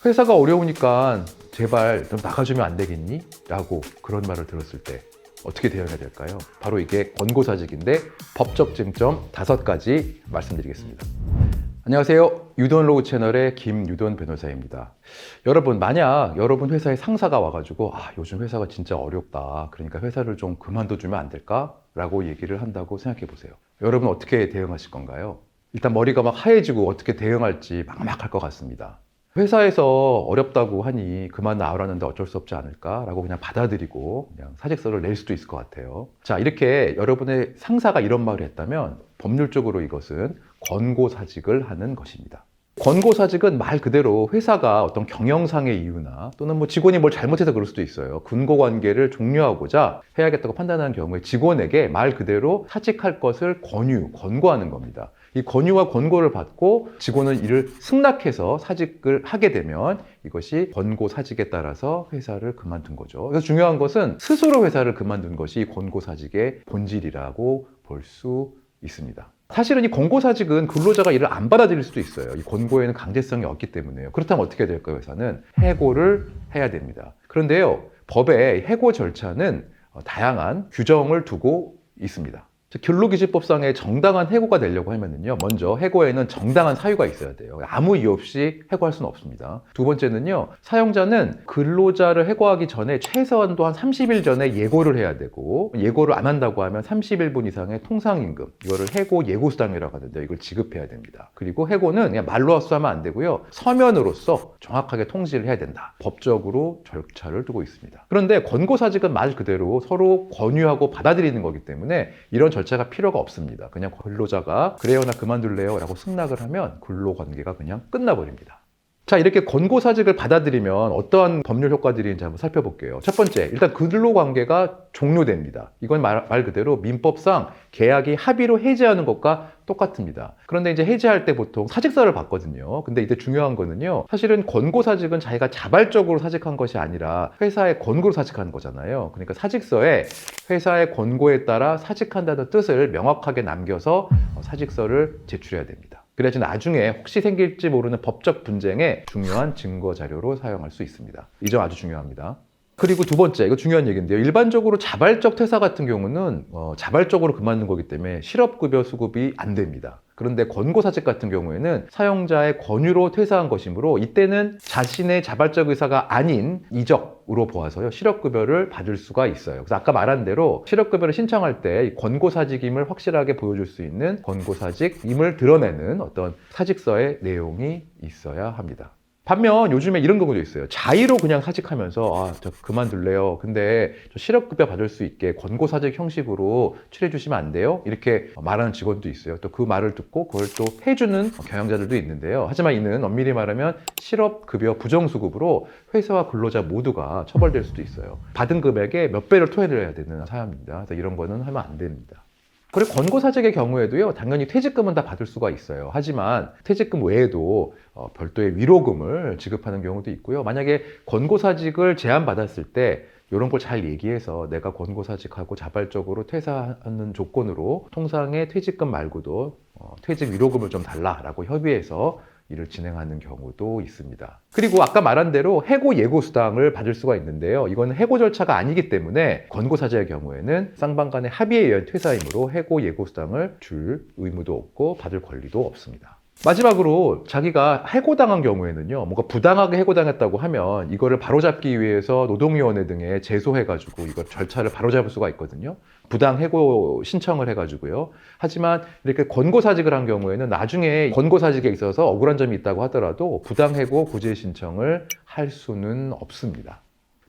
회사가 어려우니까 제발 좀 나가주면 안 되겠니? 라고 그런 말을 들었을 때 어떻게 대응해야 될까요? 바로 이게 권고사직인데 법적 쟁점 5가지 말씀드리겠습니다. 안녕하세요. 유돈로우 채널의 김유돈 변호사입니다. 여러분, 만약 여러분 회사에 상사가 와가지고 요즘 회사가 진짜 어렵다. 그러니까 회사를 좀 그만둬주면 안 될까? 라고 얘기를 한다고 생각해 보세요. 여러분 어떻게 대응하실 건가요? 일단 머리가 막 하얘지고 어떻게 대응할지 막막할 것 같습니다. 회사에서 어렵다고 하니 그만 나오라는데 어쩔 수 없지 않을까라고 그냥 받아들이고 그냥 사직서를 낼 수도 있을 것 같아요. 자, 이렇게 여러분의 상사가 이런 말을 했다면 법률적으로 이것은 권고사직을 하는 것입니다. 권고사직은 말 그대로 회사가 어떤 경영상의 이유나 또는 직원이 뭘 잘못해서 그럴 수도 있어요. 근거관계를 종료하고자 해야겠다고 판단하는 경우에 직원에게 말 그대로 사직할 것을 권고하는 겁니다. 이 권유와 권고를 받고 직원은 이를 승낙해서 사직을 하게 되면 이것이 권고사직에 따라서 회사를 그만둔 거죠. 그래서 중요한 것은 스스로 회사를 그만둔 것이 권고사직의 본질이라고 볼 수 있습니다. 사실은 이 권고사직은 근로자가 이를 안 받아들일 수도 있어요. 이 권고에는 강제성이 없기 때문에요. 그렇다면 어떻게 될까요? 회사는 해고를 해야 됩니다. 그런데요, 법의 해고 절차는 다양한 규정을 두고 있습니다. 근로기준법상의 정당한 해고가 되려고 하면요, 먼저 해고에는 정당한 사유가 있어야 돼요. 아무 이유 없이 해고할 수는 없습니다. 두 번째는요, 사용자는 근로자를 해고하기 전에 최소한도 한 30일 전에 예고를 해야 되고, 예고를 안 한다고 하면 31분 이상의 통상임금, 이거를 해고 예고수당이라고 하는데 이걸 지급해야 됩니다. 그리고 해고는 그냥 말로 합수하면 안 되고요, 서면으로서 정확하게 통지를 해야 된다. 법적으로 절차를 두고 있습니다. 그런데 권고사직은 말 그대로 서로 권유하고 받아들이는 거기 때문에 이런 절차가 필요가 없습니다. 그냥 근로자가 그래요, 나 그만둘래요 라고 승낙을 하면 근로관계가 그냥 끝나버립니다. 자, 이렇게 권고사직을 받아들이면 어떠한 법률 효과들이 있는지 한번 살펴볼게요. 첫 번째, 일단 근로관계가 종료됩니다. 이건 말 그대로 민법상 계약이 합의로 해지하는 것과 똑같습니다. 그런데 이제 해지할 때 보통 사직서를 받거든요. 근데 이때 중요한 거는요, 사실은 권고사직은 자기가 자발적으로 사직한 것이 아니라 회사의 권고로 사직하는 거잖아요. 그러니까 사직서에 회사의 권고에 따라 사직한다는 뜻을 명확하게 남겨서 사직서를 제출해야 됩니다. 그래야지 나중에 혹시 생길지 모르는 법적 분쟁의 중요한 증거 자료로 사용할 수 있습니다. 이 점 아주 중요합니다. 그리고 두 번째, 이거 중요한 얘기인데요. 일반적으로 자발적 퇴사 같은 경우는 자발적으로 그만둔 거기 때문에 실업급여 수급이 안 됩니다. 그런데 권고사직 같은 경우에는 사용자의 권유로 퇴사한 것이므로 이때는 자신의 자발적 의사가 아닌 이적으로 보아서요, 실업급여를 받을 수가 있어요. 그래서 아까 말한 대로 실업급여를 신청할 때 권고사직임을 확실하게 보여줄 수 있는 권고사직임을 드러내는 어떤 사직서의 내용이 있어야 합니다. 반면 요즘에 이런 경우도 있어요. 자의로 그냥 사직하면서 저 그만둘래요. 근데 저 실업급여 받을 수 있게 권고사직 형식으로 처리해 주시면 안 돼요? 이렇게 말하는 직원도 있어요. 또 그 말을 듣고 그걸 또 해주는 경영자들도 있는데요. 하지만 이는 엄밀히 말하면 실업급여 부정수급으로 회사와 근로자 모두가 처벌될 수도 있어요. 받은 금액의 몇 배를 토해내야 되는 사항입니다. 그래서 이런 거는 하면 안 됩니다. 그리고 권고사직의 경우에도요, 당연히 퇴직금은 다 받을 수가 있어요. 하지만 퇴직금 외에도 별도의 위로금을 지급하는 경우도 있고요. 만약에 권고사직을 제안받았을 때 이런 걸 잘 얘기해서 내가 권고사직하고 자발적으로 퇴사하는 조건으로 통상의 퇴직금 말고도 퇴직 위로금을 좀 달라라고 협의해서 일을 진행하는 경우도 있습니다. 그리고 아까 말한 대로 해고 예고수당을 받을 수가 있는데요. 이건 해고 절차가 아니기 때문에 권고사직의 경우에는 쌍방 간의 합의에 의한 퇴사이므로 해고 예고수당을 줄 의무도 없고 받을 권리도 없습니다. 마지막으로 자기가 해고당한 경우에는요, 뭔가 부당하게 해고당했다고 하면 이거를 바로잡기 위해서 노동위원회 등에 제소해가지고 이거 절차를 바로잡을 수가 있거든요. 부당 해고 신청을 해가지고요. 하지만 이렇게 권고사직을 한 경우에는 나중에 권고사직에 있어서 억울한 점이 있다고 하더라도 부당 해고 구제 신청을 할 수는 없습니다.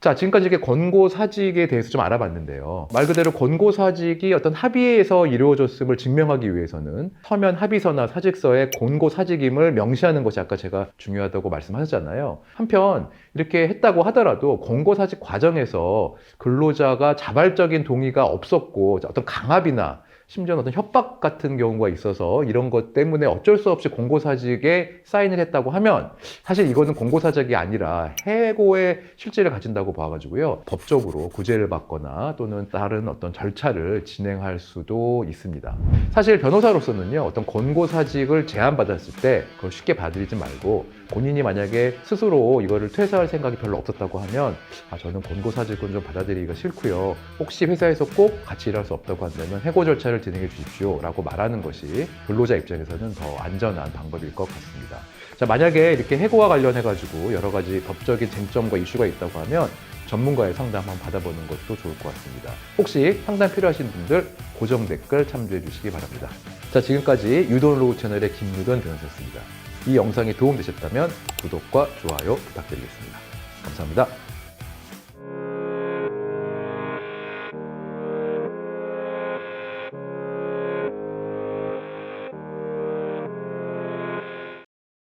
자, 지금까지 이렇게 권고사직에 대해서 좀 알아봤는데요. 말 그대로 권고사직이 어떤 합의에서 이루어졌음을 증명하기 위해서는 서면 합의서나 사직서에 권고사직임을 명시하는 것이 아까 제가 중요하다고 말씀하셨잖아요. 한편 이렇게 했다고 하더라도 권고사직 과정에서 근로자가 자발적인 동의가 없었고 어떤 강압이나 심지어는 어떤 협박 같은 경우가 있어서 이런 것 때문에 어쩔 수 없이 권고사직에 사인을 했다고 하면 사실 이거는 권고사직이 아니라 해고의 실질을 가진다고 봐가지고요, 법적으로 구제를 받거나 또는 다른 어떤 절차를 진행할 수도 있습니다. 사실 변호사로서는요, 어떤 권고사직을 제안받았을 때 그걸 쉽게 받아들이지 말고 본인이 만약에 스스로 이거를 퇴사할 생각이 별로 없었다고 하면 저는 권고사직은 좀 받아들이기가 싫고요. 혹시 회사에서 꼭 같이 일할 수 없다고 한다면 해고 절차를 진행해 주십시오 라고 말하는 것이 근로자 입장에서는 더 안전한 방법일 것 같습니다. 자, 만약에 이렇게 해고와 관련해 가지고 여러 가지 법적인 쟁점과 이슈가 있다고 하면 전문가의 상담 한번 받아보는 것도 좋을 것 같습니다. 혹시 상담 필요하신 분들 고정 댓글 참조해 주시기 바랍니다. 자, 지금까지 유돈로우 채널의 김유돈 변호사였습니다. 이 영상이 도움되셨다면 구독과 좋아요 부탁드리겠습니다. 감사합니다.